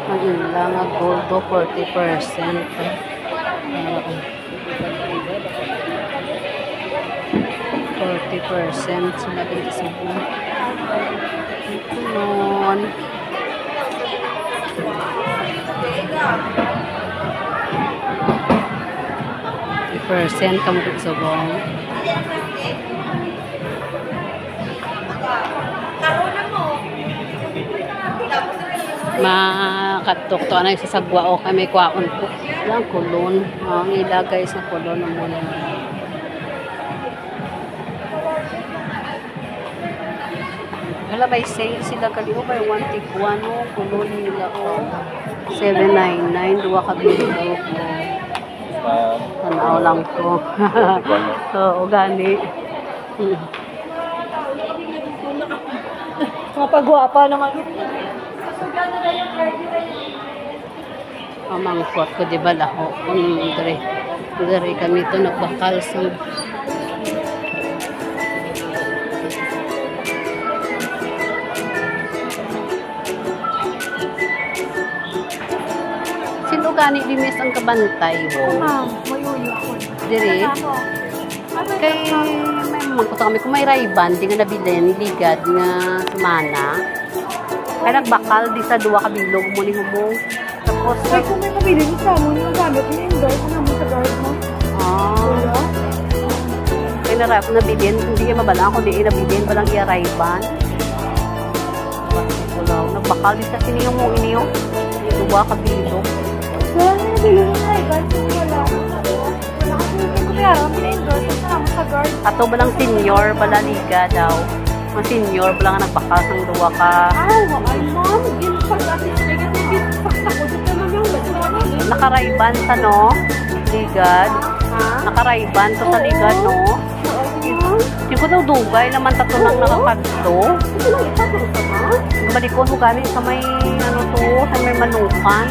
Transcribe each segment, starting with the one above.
ang ilang nga gold 40%. 40% sila dito sa buwan. Ito nun. Percent kamu dito sa buwan. Makatok-to na sa sagwa o kami kwaon po. Lang kulon. Ang ilagay sa kulon ng muna. Wala ba sale sila kaliho ba yung 1 tig 1 o kulon nila o 799 duwa ka bilog. Tanaw lang ko. Oo, gani. Mapagwapa naman. Pamangkot ko, di ba laho? Kung dari kami ito nagbakal sa sino gani limis ang kabantay mo? Ma'am, mayuyo ako. Dire? Kay may mangkot kami kung may rayban, di nga nabilin, ligad nga sumana. Kaya nagbakal di sa duwa kabilog mo ni Humong. Tapos, Ay, kung may mabili mo sa mo, yung gamit, i-endorse mo naman sa guard mo. Kaya narap nabilin, hindi ka mabala ako, di nabilin, walang i-rayban. Nagbakal di sa siniyong mo, iniyong. Duwa kabilog. Wala na nabili mo na guard, kung wala. Wala kasi yung kumayara, i-endorse mo naman sa guard. Ato balang senior, bala liga daw. Mga senior, bala nga nagbakal sang duwa ka. Ay, ma'am, ginpag-assist na ganyan, ginpag-sakot naman yung Nakarayban sa no? Ligad. Nakarayban to sa ligad, no? Hindi ko daw dugay naman tato nang nakakagto. Balikon mo galing sa may ano to, sa may manukan.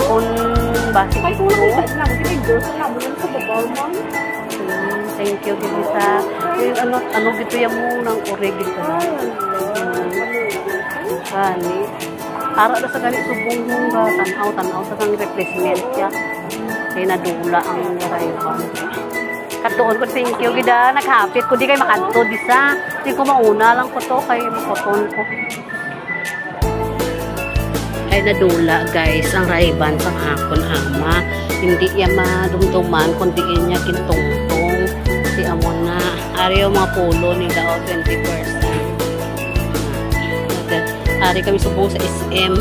Kung basic ay, ito. kung nakita namin, i-endorse naman yung sa babaw, ma'am. Thank you, Gigi, sa ano gito yan mo ng ore gito. Gani. Para na sa ganit subong mong tanaw sa kang replacement siya. Kaya nadula ang garayban. Katuon ko, thank you, gida. Naghapit ko, di kayo makanto, di sa. Di ko mauna lang ko to, kay makoton ko. Ay nadula, guys, ang rayban sa akon ama. Hindi yan madumduman, kundi niya kintungtong. Si amo na. Ari yung mga polo nila, 20%. Ari kami subong sa SM.